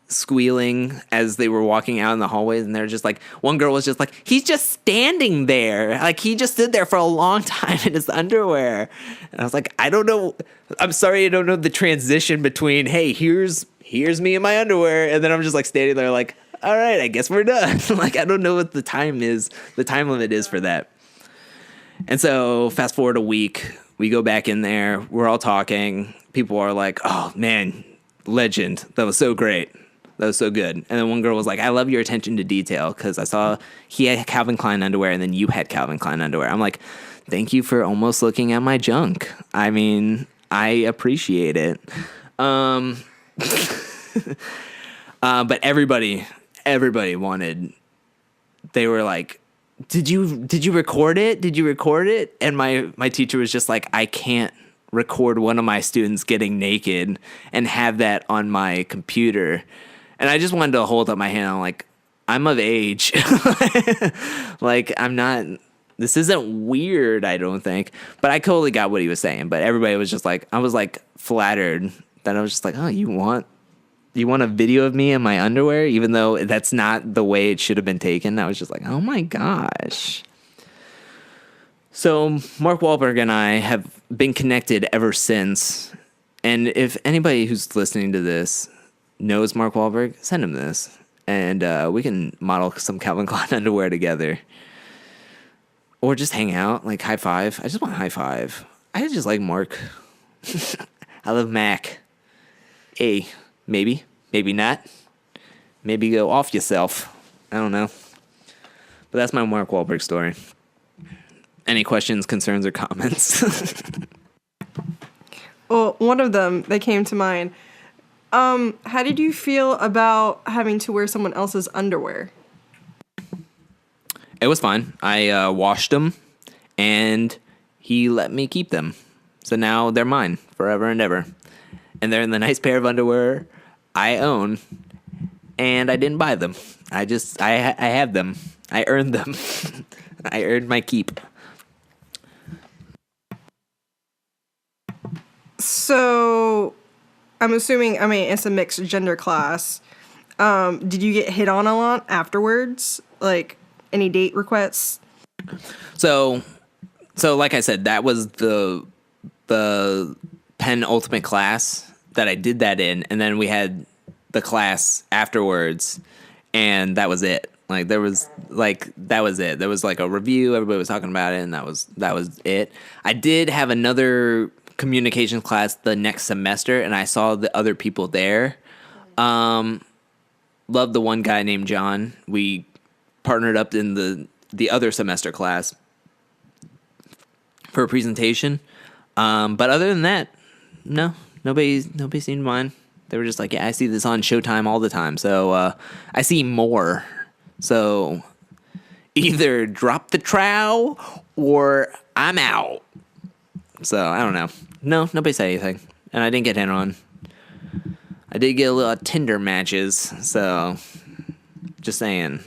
squealing as they were walking out in the hallways, and they're just like, one girl was just like, he's just standing there, like, he just stood there for a long time in his underwear. And I was like, I don't know, I'm sorry, I don't know the transition between, hey, here's here's me in my underwear. And then I'm just like standing there like, all right, I guess we're done. Like, I don't know what the time limit is for that. And so fast forward a week, we go back in there. We're all talking. People are like, oh, man, legend. That was so great. That was so good. And then one girl was like, I love your attention to detail because I saw he had Calvin Klein underwear and then you had Calvin Klein underwear. I'm like, thank you for almost looking at my junk. I mean, I appreciate it. But everybody wanted, they were like, did you record it? Did you record it? And my teacher was just like, I can't record one of my students getting naked and have that on my computer. And I just wanted to hold up my hand. I'm like, I'm of age. Like, I'm not, this isn't weird, I don't think. But I totally got what he was saying. But everybody was just like, I was like flattered that I was just like, oh, you want a video of me in my underwear? Even though that's not the way it should have been taken. I was just like, oh my gosh. So Mark Wahlberg and I have been connected ever since. And if anybody who's listening to this knows Mark Wahlberg, send him this. And we can model some Calvin Klein underwear together. Or just hang out, like high five. I just want a high five. I just like Mark. I love Mac. Hey, maybe not. Maybe go off yourself. I don't know. But that's my Mark Wahlberg story. Any questions, concerns, or comments? Well, one of them that came to mind. How did you feel about having to wear someone else's underwear? It was fine. I washed them, and he let me keep them. So now they're mine forever and ever. And they're in the nice pair of underwear I own, and I didn't buy them. I have them. I earned them. I earned my keep. So, I'm assuming, it's a mixed gender class. Did you get hit on a lot afterwards? Like, any date requests? So like I said, that was the penultimate class that I did that in, and then we had the class afterwards, and that was it. Like, that was it. There was like a review, everybody was talking about it, and that was it. I did have another communications class the next semester, and I saw the other people there. Loved the one guy named John. We partnered up in the other semester class for a presentation. But other than that, no, nobody seemed to mind. They were just like, yeah, I see this on Showtime all the time, so I see more. So either drop the trowel or I'm out. So I don't know. No, nobody said anything, and I didn't get hit on. I did get a little Tinder matches, so just saying.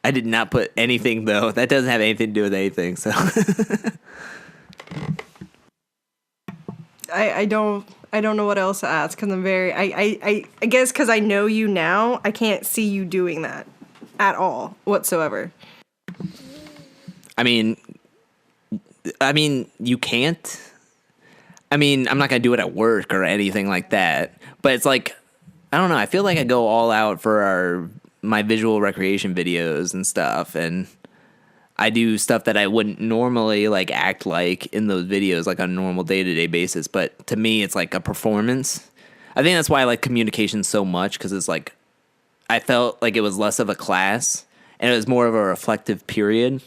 I did not put anything, though. That doesn't have anything to do with anything, so. I don't know what else to ask, because I'm very, I guess because I know you now, I can't see you doing that at all whatsoever. I mean, you can't. I mean, I'm not going to do it at work or anything like that. But it's like, I don't know. I feel like I go all out for my visual recreation videos and stuff. And I do stuff that I wouldn't normally like act like in those videos, like on a normal day-to-day basis. But to me, it's like a performance. I think that's why I like communication so much, because it's like, I felt like it was less of a class and it was more of a reflective period.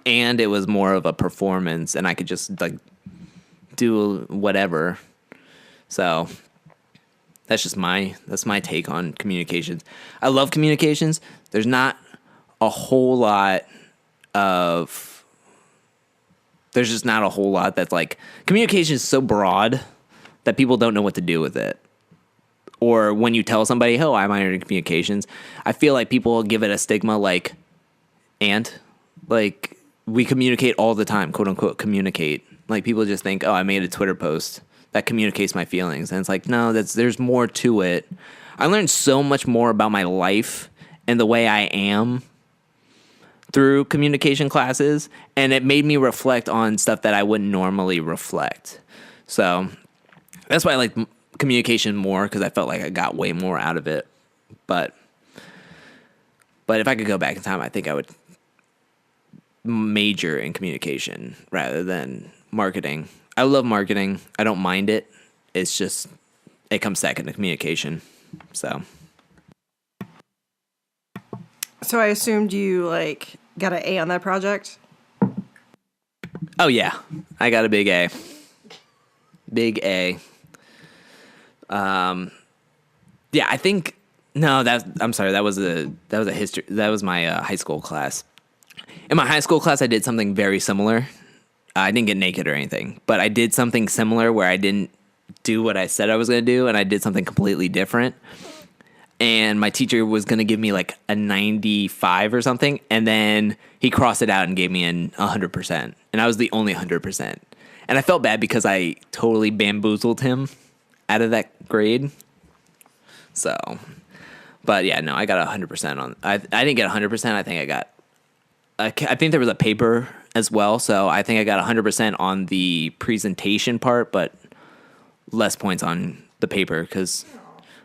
And it was more of a performance, and I could just like do whatever. So that's my take on communications. I love communications. There's not a whole lot that's like, communication is so broad that people don't know what to do with it. Or when you tell somebody, oh, I'm minored in communications, I feel like people will give it a stigma like, like, we communicate all the time, quote unquote, communicate. Like, people just think, oh, I made a Twitter post that communicates my feelings. And it's like, no, there's more to it. I learned so much more about my life and the way I am through communication classes. And it made me reflect on stuff that I wouldn't normally reflect. So that's why I like communication more because I felt like I got way more out of it. But if I could go back in time, I think I would major in communication rather than marketing. I love marketing. I don't mind it. It's just, it comes second to communication. So I assumed you like got an A on that project. Oh yeah, I got a big A. Big A. Yeah, I think no. I'm sorry. That was a history. That was my high school class. In my high school class, I did something very similar. I didn't get naked or anything, but I did something similar where I didn't do what I said I was going to do, and I did something completely different. And my teacher was going to give me like a 95 or something, and then he crossed it out and gave me an 100%, and I was the only 100%. And I felt bad because I totally bamboozled him out of that grade. So, but yeah, no, I got 100% on. I didn't get 100%. I think I got. I think there was a paper as well, so I think I got 100% on the presentation part, but less points on the paper because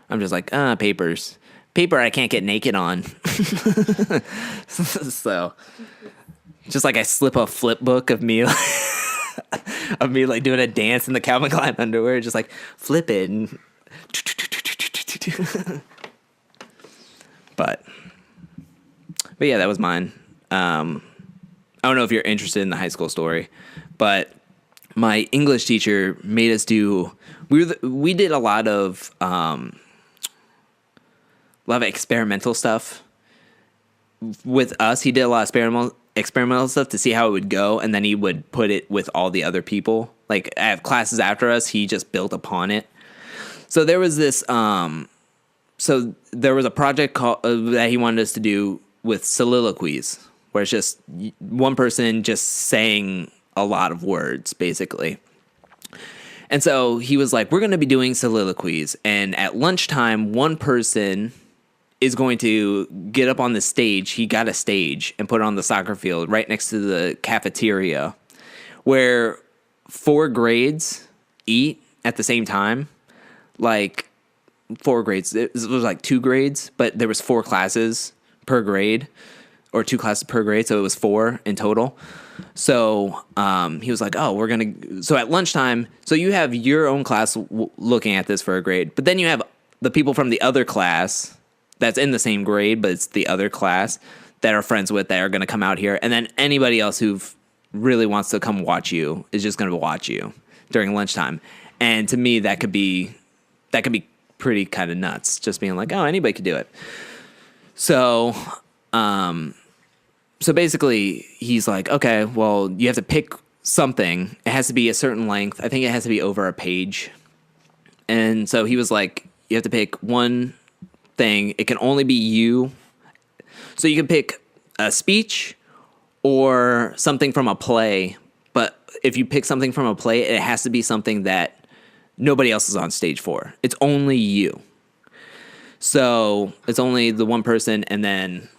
I'm just like, paper I can't get naked on. So, just like I slip a flip book of me, of me like doing a dance in the Calvin Klein underwear, just like flip it. And but yeah, that was mine. I don't know if you're interested in the high school story, but my English teacher made us do. We did a lot of experimental stuff with us. He did a lot of experimental stuff to see how it would go, and then he would put it with all the other people. Like at classes after us, he just built upon it. So there was this. So there was a project that he wanted us to do with soliloquies, where it's just one person just saying a lot of words, basically. And so he was like, we're going to be doing soliloquies. And at lunchtime, one person is going to get up on the stage. He got a stage and put it on the soccer field right next to the cafeteria where 4 grades eat at the same time. Like 4 grades. It was like 2 grades, but there was 4 classes per grade. Or 2 classes per grade, so it was 4 in total. So he was like, oh, we're going to... So at lunchtime, so you have your own class looking at this for a grade, but then you have the people from the other class that's in the same grade, but it's the other class that are friends with that are going to come out here, and then anybody else who really wants to come watch you is just going to watch you during lunchtime. And to me, that could be pretty kind of nuts, just being like, oh, anybody could do it. So... So basically, he's like, okay, well, you have to pick something. It has to be a certain length. I think it has to be over a page. And so he was like, you have to pick one thing. It can only be you. So you can pick a speech or something from a play. But if you pick something from a play, it has to be something that nobody else is on stage for. It's only you. So it's only the one person, and then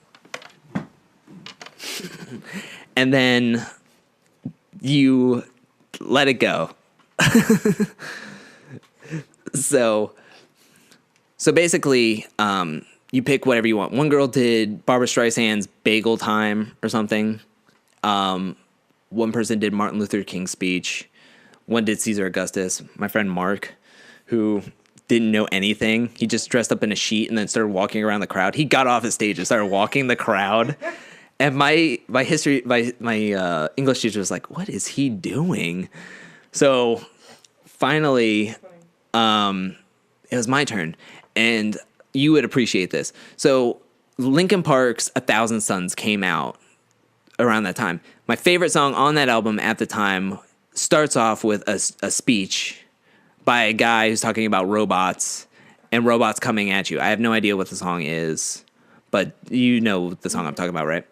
you let it go. So basically, you pick whatever you want. One girl did Barbra Streisand's Bagel Time or something. One person did Martin Luther King's speech. One did Caesar Augustus. My friend Mark, who didn't know anything, he just dressed up in a sheet and then started walking around the crowd. He got off his stage and started walking the crowd. And my English teacher was like, what is he doing? So finally, it was my turn. And you would appreciate this. So Linkin Park's 1,000 Suns came out around that time. My favorite song on that album at the time starts off with a speech by a guy who's talking about robots and robots coming at you. I have no idea what the song is, but you know the song I'm talking about, right?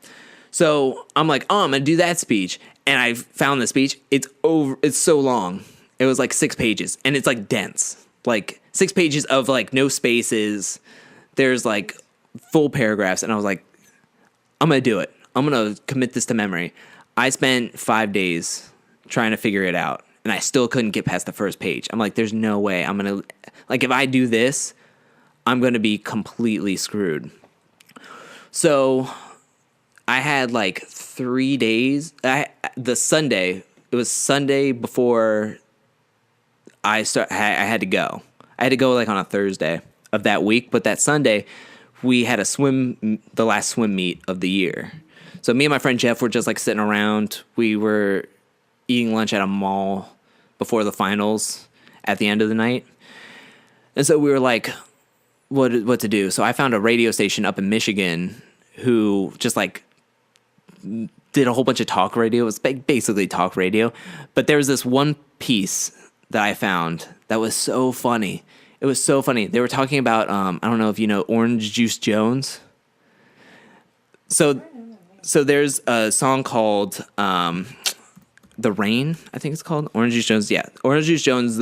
So I'm like, oh, I'm going to do that speech. And I found the speech. It's so long. It was like 6 pages, and it's like dense. Like 6 pages of like no spaces. There's like full paragraphs. And I was like, I'm going to do it. I'm going to commit this to memory. I spent 5 days trying to figure it out. and I still couldn't get past the first page. I'm like, there's no way I'm going to, like, if I do this, I'm going to be completely screwed. So I had like 3 days. It was Sunday before I had to go. I had to go like on a Thursday of that week, but that Sunday we had the last swim meet of the year. So me and my friend Jeff were just like sitting around. We were eating lunch at a mall before the finals at the end of the night. And so we were like, what to do? So I found a radio station up in Michigan who just like did a whole bunch of talk radio. It was basically talk radio. But there was this one piece that I found that was so funny. It was so funny. They were talking about, I don't know if you know Orange Juice Jones. So there's a song called The Rain, I think it's called. Orange Juice Jones, yeah. Orange Juice Jones,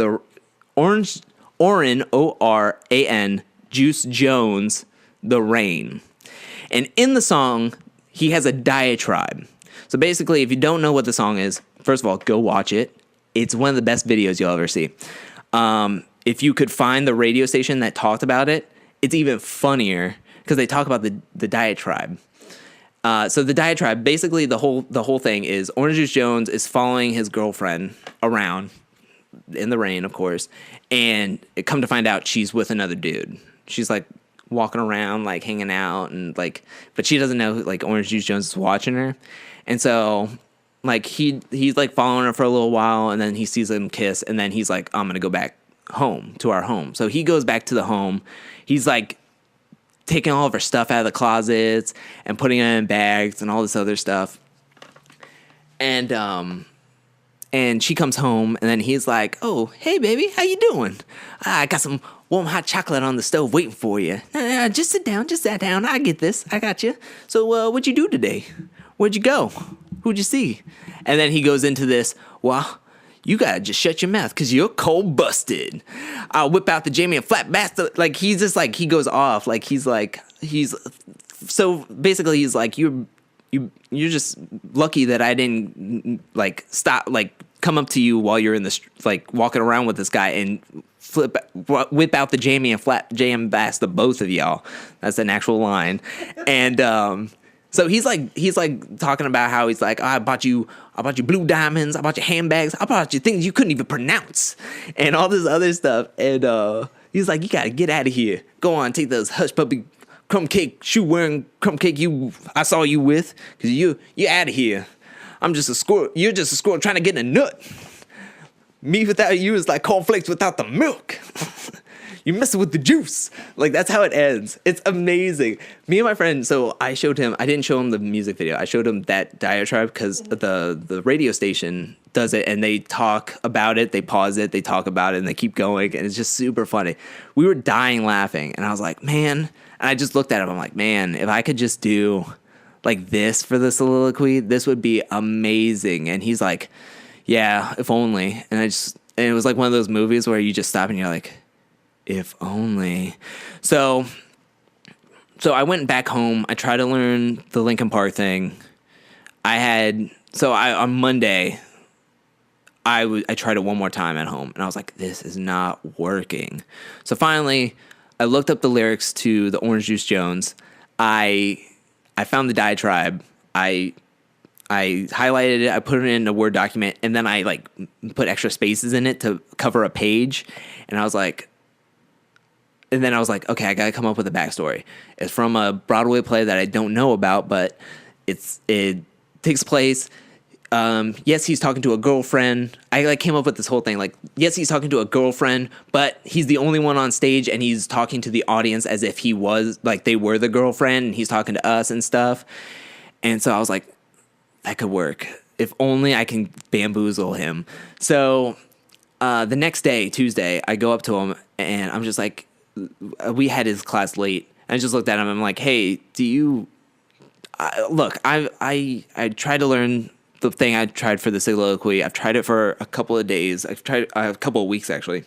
Oran, O-R-A-N, Juice Jones, The Rain. And in the song, he has a diatribe. So basically, if you don't know what the song is, first of all, go watch it. It's one of the best videos you'll ever see. If you could find the radio station that talked about it, it's even funnier because they talk about the diatribe. So the diatribe, basically the whole thing is Orange Juice Jones is following his girlfriend around in the rain, of course, and come to find out she's with another dude. She's like walking around, like hanging out, and like, but she doesn't know like Orange Juice Jones is watching her, and so like he's like following her for a little while, and then he sees them kiss, and then he's like, I'm gonna go back home to our home. So he goes back to the home. He's like taking all of her stuff out of the closets and putting it in bags and all this other stuff. And she comes home, and then he's like, oh, hey, baby, how you doing? I got some warm hot chocolate on the stove waiting for you. Just sit down. I get this. I got you. So what'd you do today? Where'd you go? Who'd you see? And then he goes into this, well, you gotta just shut your mouth because you're cold busted. I'll whip out the Jamie and flat bastard. Like, he's just like, he goes off. Like, so basically he's like, you're just lucky that I didn't like stop, like come up to you while you're in the like walking around with this guy and whip out the Jamie and flat jam bass the both of y'all. That's an actual line. And so he's like talking about how he's like, oh, I bought you blue diamonds, I bought you handbags, I bought you things you couldn't even pronounce, and all this other stuff. And he's like, you gotta get out of here. Go on, take those hush puppy crumb cake shoe wearing crumb cake I saw you with, because you out of here. I'm just a squirrel. You're just a squirrel trying to get in a nut. Me without you is like cornflakes without the milk. You're messing with the juice. Like, that's how it ends. It's amazing. Me and my friend, so I didn't show him the music video. I showed him that diatribe because the radio station does it, and they talk about it. They pause it. They talk about it, and they keep going, and it's just super funny. We were dying laughing, and I was like, man. And I just looked at him. I'm like, man, if I could just do like this for the soliloquy, this would be amazing. And he's like, yeah, if only. And it was like one of those movies where you just stop and you're like, if only. So I went back home. I tried to learn the Linkin Park thing. On Monday, I tried it one more time at home, and I was like, this is not working. So finally, I looked up the lyrics to the Orange Juice Jones. I found the diatribe. I highlighted it. I put it in a Word document, and then I like put extra spaces in it to cover a page. And I was like, okay, I gotta come up with a backstory. It's from a Broadway play that I don't know about, but it takes place. Yes, he's talking to a girlfriend. I like came up with this whole thing. Like, yes, he's talking to a girlfriend, but he's the only one on stage, and he's talking to the audience as if he was like they were the girlfriend, and he's talking to us and stuff. And so I was like, that could work. If only I can bamboozle him. So the next day, Tuesday, I go up to him, and I'm just like, we had his class late. And I just looked at him. And I'm like, hey, do you look? I tried to learn the thing I tried for the soliloquy. I've tried it for a couple of days. I've tried a couple of weeks actually.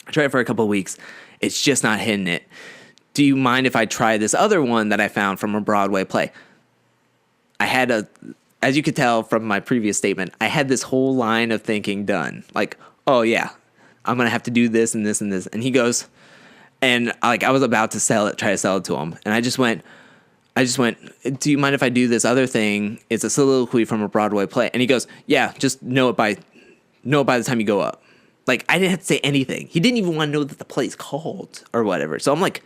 I tried it for a couple of weeks. It's just not hitting it. Do you mind if I try this other one that I found from a Broadway play? I had as you could tell from my previous statement, I had this whole line of thinking done. Like, oh yeah, I'm gonna have to do this and this and this. And he goes, and like I was about to try to sell it to him, and I just went, do you mind if I do this other thing? It's a soliloquy from a Broadway play. And he goes, yeah, just know it by the time you go up. Like, I didn't have to say anything. He didn't even want to know that the play's called or whatever. So I'm like,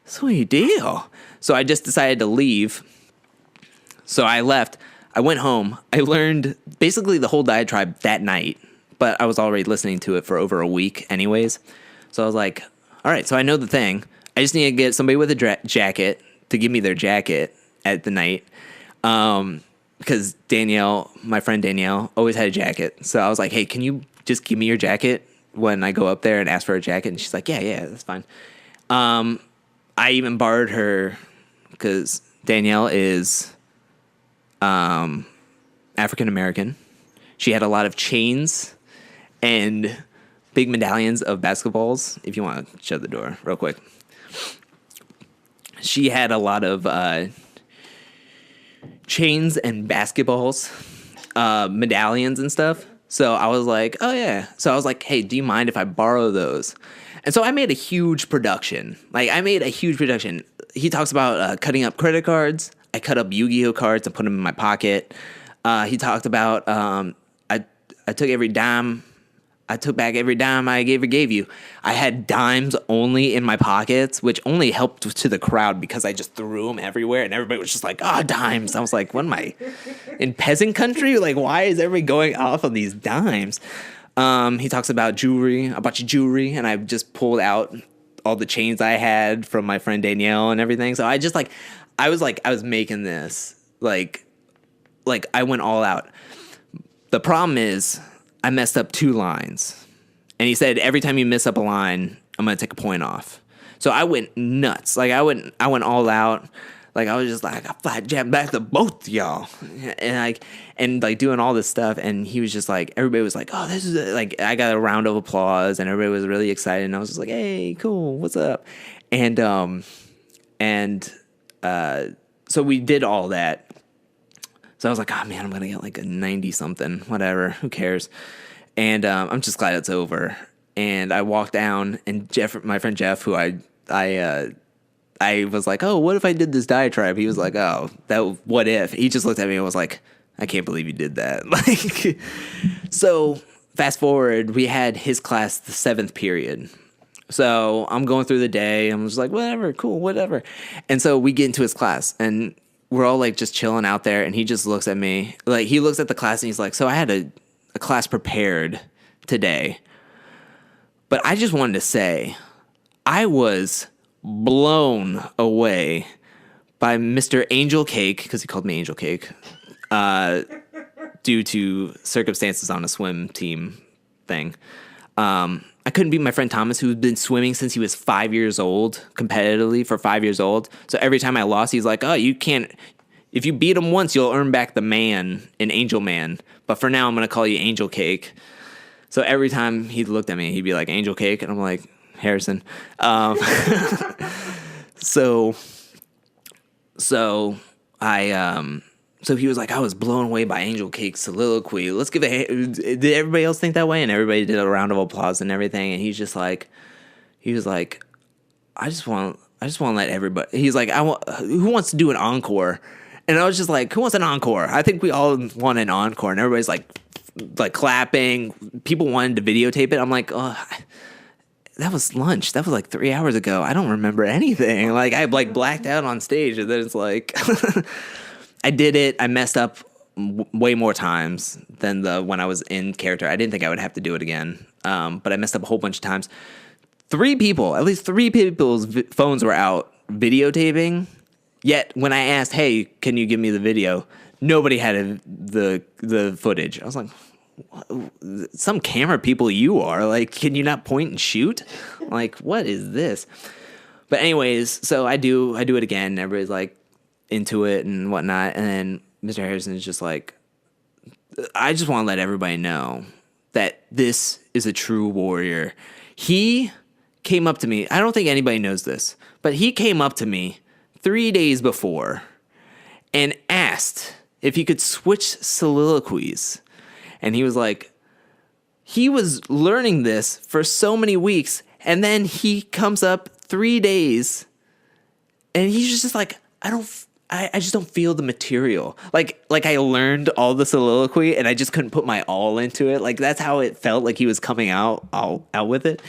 sweet deal. So I just decided to leave. So I left. I went home. I learned basically the whole diatribe that night, but I was already listening to it for over a week anyways. So I was like, all right, so I know the thing. I just need to get somebody with a jacket to give me their jacket at the night. Because Danielle, my friend Danielle, always had a jacket. So I was like, hey, can you just give me your jacket when I go up there and ask for a jacket? And she's like, yeah, that's fine. I even borrowed her because Danielle is African-American. She had a lot of chains and big medallions of basketballs. If you want to shut the door real quick. She had a lot of chains and basketballs, medallions and stuff. So I was like, oh yeah. So I was like, hey, do you mind if I borrow those? And so I made a huge production. He talks about cutting up credit cards. I cut up Yu-Gi-Oh cards and put them in my pocket. He talked about I took every dime. I took back every dime I gave you. I had dimes only in my pockets, which only helped to the crowd because I just threw them everywhere, and everybody was just like, dimes. I was like, what am I, in peasant country? Like, why is everybody going off on these dimes? He talks about jewelry, a bunch of jewelry, and I just pulled out all the chains I had from my friend Danielle and everything. So I just I was making this, like I went all out. The problem is, I messed up 2 lines. And he said, every time you mess up a line, I'm going to take a point off. So I went nuts. Like, I went all out. Like, I was just like, I flat jab back to both y'all. And doing all this stuff. And he was just like, everybody was like, oh, this is like, I got a round of applause. And everybody was really excited. And I was just like, hey, cool, what's up? And so we did all that. So I was like, oh man, I'm going to get like a 90 something, whatever, who cares? And I'm just glad it's over. And I walked down, and Jeff, my friend Jeff, who I was like, oh, what if I did this diatribe? He was like, oh, what if? He just looked at me and was like, I can't believe you did that. Like, so fast forward, we had his class the 7th period. So I'm going through the day. I'm just like, whatever, cool, whatever. And so we get into his class, and we're all like just chilling out there, and he just looks at me. Like, he looks at the class and he's like, so I had a class prepared today. But I just wanted to say, I was blown away by Mr. Angel Cake, because he called me Angel Cake, due to circumstances on a swim team thing. I couldn't beat my friend Thomas, who's been swimming since he was 5 years old, competitively for 5 years old. So every time I lost, he's like, oh, you can't, if you beat him once, you'll earn back the man in Angel Man. But for now, I'm going to call you Angel Cake. So every time he looked at me, he'd be like, Angel Cake. And I'm like, Harrison. So he was like, I was blown away by Angel Cake's soliloquy. Let's give it. Did everybody else think that way? And everybody did a round of applause and everything. And he was like, I just want to let everybody. He's like, who wants to do an encore? And I was just like, who wants an encore? I think we all want an encore. And everybody's like clapping. People wanted to videotape it. I'm like, oh, that was lunch. That was like 3 hours ago. I don't remember anything. Like, I like blacked out on stage, and then it's like. I did it. I messed up way more times than when I was in character. I didn't think I would have to do it again, but I messed up a whole bunch of times. At least three people's phones were out videotaping. Yet when I asked, "Hey, can you give me the video?" Nobody had the footage. I was like, "Some camera people you are. Like, can you not point and shoot? Like, what is this?" But anyways, so I do it again. Everybody's like into it and whatnot, and then Mr. Harrison is just like, I just want to let everybody know that this is a true warrior. He came up to me. I don't think anybody knows this, but he came up to me 3 days before and asked if he could switch soliloquies. And he was like, he was learning this for so many weeks, and then he comes up 3 days, and he's just like, I just don't feel the material. Like I learned all the soliloquy, and I just couldn't put my all into it. Like that's how it felt. Like he was coming out with it,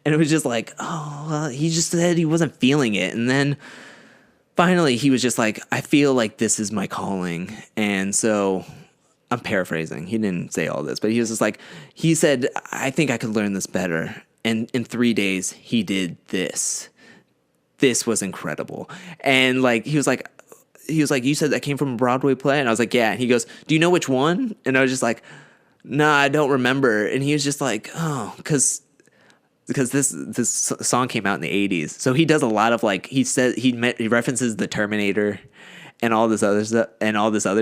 and it was just like, oh, well, he just said he wasn't feeling it, and then finally he was just like, I feel like this is my calling, and so. I'm paraphrasing. He didn't say all this, but he was just like, he said, I think I could learn this better. And in 3 days, he did this. This was incredible. And like, he was like, you said that came from a Broadway play? And I was like, yeah. And he goes, do you know which one? And I was just like, nah, I don't remember. And he was just like, oh, because this song came out in the 80s. So he does a lot of like, he references the Terminator and all this other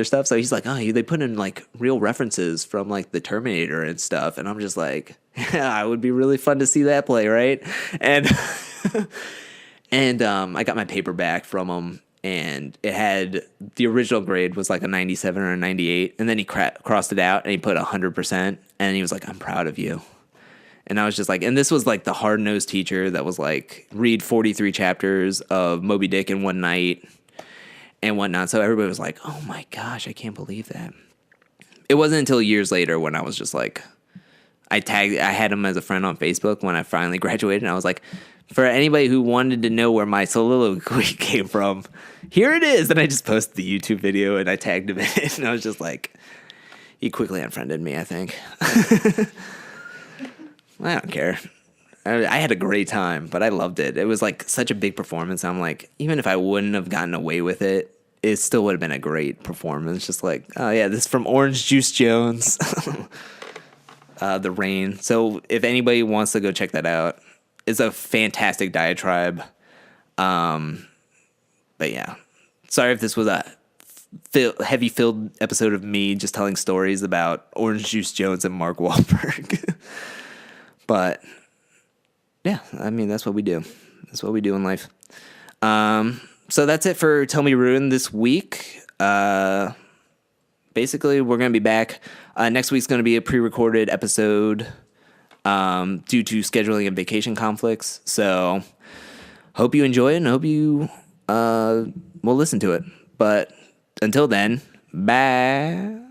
stuff. So he's like, oh, they put in like real references from like the Terminator and stuff. And I'm just like, yeah, it would be really fun to see that play, right? And I got my paperback from him, and it had the original grade was like a 97 or a 98, and then he crossed it out and he put 100%, and he was like, I'm proud of you. And I was just like, and this was like the hard-nosed teacher that was like, read 43 chapters of Moby Dick in one night and whatnot. So everybody was like, oh my gosh, I can't believe that. It wasn't until years later when I was just like, I had him as a friend on Facebook when I finally graduated, and I was like, for anybody who wanted to know where my soliloquy came from, here it is. And I just posted the YouTube video and I tagged him in it, and I was just like, he quickly unfriended me, I think. I don't care. I had a great time, but I loved it. It was like such a big performance. I'm like, even if I wouldn't have gotten away with it, it still would have been a great performance. Just like, oh yeah, this is from Orange Juice Jones, The Rain. So if anybody wants to go check that out, it's a fantastic diatribe. But yeah, sorry if this was a heavy-filled episode of me just telling stories about Orange Juice Jones and Mark Wahlberg. But yeah, I mean, that's what we do. That's what we do in life. So that's it for Tell Me Ruin this week. Basically, we're going to be back. Next week's going to be a pre-recorded episode due to scheduling and vacation conflicts. So hope you enjoy it, and hope you will listen to it. But until then, bye.